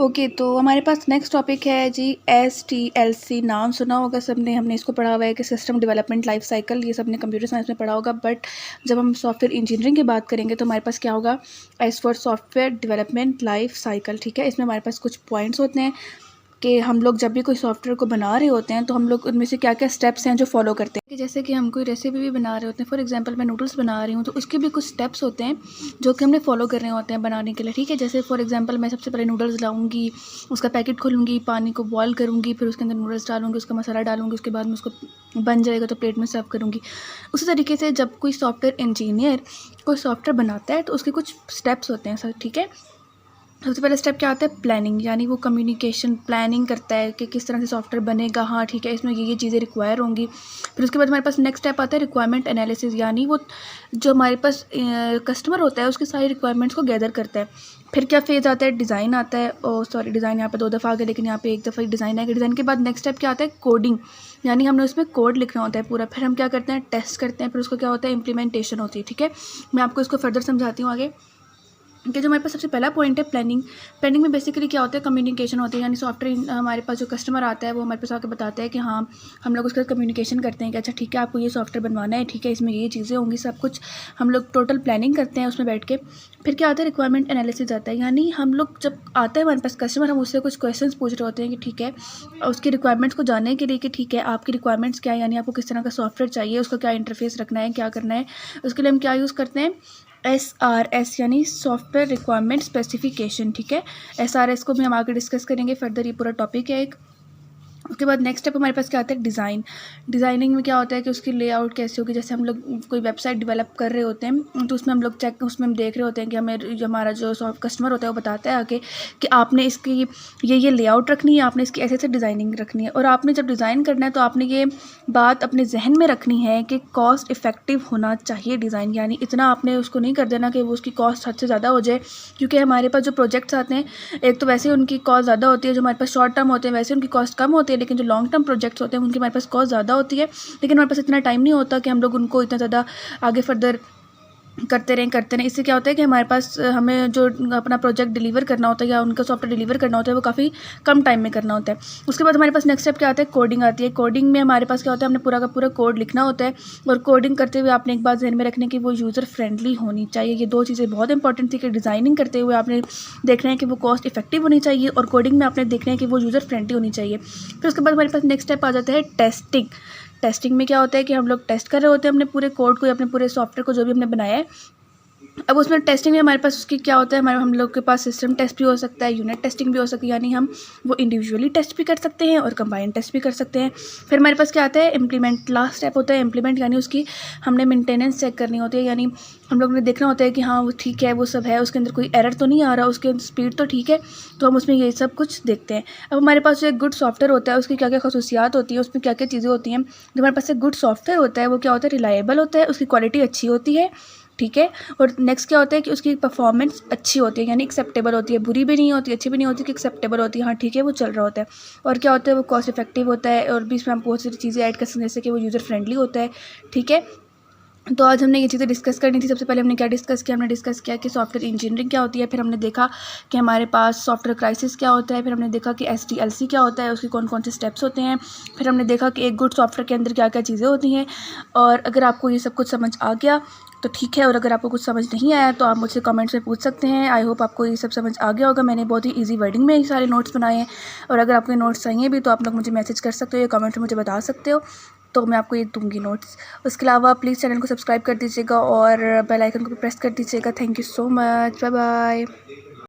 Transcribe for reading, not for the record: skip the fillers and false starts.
Okay, तो हमारे पास next topic है जी STLC। नाम सुना होगा सबने, हमने इसको पढ़ा हुआ है कि सिस्टम डेवलपमेंट लाइफ साइकिल। ये सबने कंप्यूटर साइंस में पढ़ा होगा, बट जब हम सॉफ्टवेयर इंजीनियरिंग की बात करेंगे तो हमारे पास क्या होगा, as for software development life cycle. ठीक है, इसमें हमारे पास कुछ पॉइंट्स होते हैं कि हम लोग जब भी कोई सॉफ्टवेयर को बना रहे होते हैं तो हम लोग उनमें से क्या क्या स्टेप्स हैं जो फॉलो करते हैं। कि जैसे कि हम कोई रेसिपी भी बना रहे होते हैं, फॉर एग्जांपल मैं नूडल्स बना रही हूँ, तो उसके भी कुछ स्टेप्स होते हैं जो कि हमने फॉलो करने होते हैं बनाने के लिए। ठीक है, जैसे फॉर एग्जांपल मैं सबसे पहले नूडल्स लाऊंगी, उसका पैकेट खोलूँगी, पानी को बॉयल करूँगी, फिर उसके अंदर नूडल्स डालूँगी, उसका मसाला डालूँगी, उसके बाद में उसको बन जाएगा तो प्लेट में सर्व करूँगी। उसी तरीके से जब कोई सॉफ्टवेयर इंजीनियर कोई सॉफ्टवेयर बनाता है तो उसके कुछ स्टेप्स होते हैं सर। ठीक है, सबसे पहला स्टेप क्या आता है, प्लानिंग, यानी वो कम्युनिकेशन प्लानिंग करता है कि किस तरह से सॉफ्टवेयर बनेगा। हाँ ठीक है, इसमें ये चीज़ें रिक्वायर होंगी। फिर उसके बाद हमारे पास नेक्स्ट स्टेप आता है रिक्वायरमेंट एनालिसिस, यानी वो जो हमारे पास कस्टमर होता है उसकी सारी रिक्वायरमेंट्स को गैदर करता है। फिर क्या फेज़ आता है, डिज़ाइन आता है। ओ सॉरी, डिज़ाइन यहाँ पे 2 दफ़ा आ गया, लेकिन यहाँ पे 1 दफ़ा ही डिज़ाइन आएगा। डिज़ाइन के बाद नेक्स्ट स्टेप क्या आता है, कोडिंग, यानी हमने उसमें कोड लिखना होता है पूरा। फिर हम क्या करते हैं, टेस्ट करते हैं। फिर उसको क्या होता है, इम्प्लीमेंटेशन होती है। ठीक है, मैं आपको इसको फर्दर समझाती हूँ आगे। कि जो हमारे पास सबसे पहला पॉइंट है प्लानिंग। प्लानिंग में बेसिकली क्या होता है, कम्युनिकेशन होती है, यानी सॉफ्टवेयर हमारे पास जो कस्टमर आता है वो हमारे पास आकर बताता है कि हाँ, हम लोग उसके साथ कम्युनिकेशन करते हैं कि अच्छा ठीक है, आपको ये सॉफ्टवेयर बनवाना है, ठीक है, इसमें ये चीज़ें होंगी, सब कुछ हम लोग टोटल प्लानिंग करते हैं उसमें बैठ के। फिर क्या आता है, रिक्वायरमेंट एनालिसिस आता है, यानी हम लोग जब आता है हमारे पास कस्टमर, हम उससे कुछ क्वेश्चंस पूछ रहे होते हैं कि ठीक है, उसकी रिक्वायरमेंट्स को जानने के लिए कि ठीक है आपकी रिक्वायरमेंट्स क्या है, यानी आपको किस तरह का सॉफ्टवेयर चाहिए, उसका क्या इंटरफेस रखना है, क्या करना है। उसके लिए हम क्या यूज़ करते हैं, SRS, यानी सॉफ्टवेयर रिक्वायरमेंट स्पेसिफिकेशन। ठीक है, SRS को भी हम आगे डिस्कस करेंगे फर्दर, ये पूरा टॉपिक है एक। उसके बाद नेक्स्ट स्टेप हमारे पास क्या आता है, डिज़ाइन। डिज़ाइनिंग में क्या होता है कि उसकी लेआउट कैसी होगी। जैसे हम लोग कोई वेबसाइट डेवलप कर रहे होते हैं तो उसमें हम लोग उसमें हम देख रहे होते हैं कि हमें जो हमारा जो कस्टमर होता है वो बताता है आगे कि आपने इसकी ये लेआउट रखनी है, आपने इसकी ऐसे ऐसे डिज़ाइनिंग रखनी है। और आपने जब डिज़ाइन करना है तो आपने ये बात अपने जहन में रखनी है कि कॉस्ट इफ़ेक्टिव होना चाहिए डिज़ाइन, यानी इतना आपने उसको नहीं कर देना कि वो उसकी कॉस्ट हद से ज़्यादा हो जाए। क्योंकि हमारे पास जो प्रोजेक्ट्स आते हैं, एक तो वैसे उनकी कॉस्ट ज़्यादा होती है, जो हमारे पास शॉर्ट टर्म होते हैं वैसे उनकी कॉस्ट कम होती है, लेकिन जो लॉन्ग टर्म प्रोजेक्ट्स होते हैं उनकी हमारे पास कॉस्ट ज़्यादा होती है। लेकिन हमारे पास इतना टाइम नहीं होता कि हम लोग उनको इतना ज़्यादा आगे फर्दर करते रहें। इससे क्या होता है कि हमारे पास हमें जो अपना प्रोजेक्ट डिलीवर करना होता है या उनका सॉफ्टवेयर डिलीवर करना होता है वो काफ़ी कम टाइम में करना होता है। उसके बाद हमारे पास नेक्स्ट स्टेप क्या आता है, कोडिंग आती है। कोडिंग में हमारे पास क्या होता है, हमने पूरा का पूरा कोड लिखना होता है। और कोडिंग करते हुए आपने एक बात ध्यान में रखनी कि वो यूज़र फ्रेंडली होनी चाहिए। ये 2 चीज़ें बहुत इंपॉर्टेंट थी कि डिज़ाइनिंग करते हुए आपने देखना है कि वो कॉस्ट इफेक्टिव होनी चाहिए, और कोडिंग में आपने देखना है कि वो यूज़र फ्रेंडली होनी चाहिए। फिर उसके बाद हमारे पास नेक्स्ट स्टेप आ जाता है टेस्टिंग। टेस्टिंग में क्या होता है कि हम लोग टेस्ट कर रहे होते हैं अपने पूरे कोड को या अपने पूरे सॉफ्टवेयर को जो भी हमने बनाया है। अब उसमें टेस्टिंग में हमारे पास उसकी क्या होता है, हम लोग के पास सिस्टम टेस्ट भी हो सकता है, यूनिट टेस्टिंग भी हो सकती है, यानी हम वो इंडिविजुअली टेस्ट भी कर सकते हैं और कंबाइंड टेस्ट भी कर सकते हैं। फिर हमारे पास क्या आता है, इम्प्लीमेंट। लास्ट स्टेप होता है इम्प्लीमेंट, यानी उसकी हमने मेंटेनेंस चेक करनी होती है, यानी हम लोग ने देखना होता है कि हाँ वो ठीक है, वो सब है, उसके अंदर कोई एरर तो नहीं आ रहा, उसके स्पीड तो ठीक है, तो हम उसमें ये सब कुछ देखते हैं। अब हमारे पास जो एक गुड सॉफ्टवेयर होता है उसकी क्या क्या खसूसियात होती है, उसमें क्या क्या चीज़ें होती हैं। जो हमारे पास एक गुड सॉफ्टवेयर होता है वो क्या होता है, रिलायबल होता है, उसकी क्वालिटी अच्छी होती है। ठीक है, और नेक्स्ट क्या होता है कि उसकी परफॉर्मेंस अच्छी होती है, यानी एक्सेप्टेबल होती है, बुरी भी नहीं होती, अच्छी भी नहीं होती, कि एक्सेप्टेबल होती है, हाँ ठीक है वो चल रहा होता है। और क्या होता है, वो कॉस्ट इफेक्टिव होता है, और भी इसमें हम बहुत सारी चीज़ें ऐड कर सकते हैं, जैसे कि वो यूज़र फ्रेंडली होता है। ठीक है, तो आज हमने ये चीज़ें डिस्कस करनी थी। सबसे पहले हमने क्या डिस्कस किया, हमने डिस्कस किया कि सॉफ्टवेयर इंजीनियरिंग क्या होती है। फिर हमने देखा कि हमारे पास सॉफ्टवेयर क्राइसिस क्या होता है। फिर हमने देखा कि STLC क्या होता है, उसके कौन कौन से स्टेप्स होते हैं। फिर हमने देखा कि एक गुड सॉफ्टवेयर के अंदर क्या क्या चीज़ें होती हैं। और अगर आपको ये सब कुछ समझ आ गया तो ठीक है, और अगर आपको कुछ समझ नहीं आया तो आप मुझसे कमेंट्स में पूछ सकते हैं। आई होप आपको ये सब समझ आ गया होगा। मैंने बहुत ही ईजी वर्डिंग में ये सारे नोट्स बनाए हैं, और अगर आपको ये नोट्स चाहिए भी तो आप लोग मुझे मैसेज कर सकते हो या कमेंट में मुझे बता सकते हो, तो मैं आपको ये दूंगी नोट्स। उसके अलावा प्लीज़ चैनल को सब्सक्राइब कर दीजिएगा और बेल आइकन को भी प्रेस कर दीजिएगा। Thank you so much, bye bye.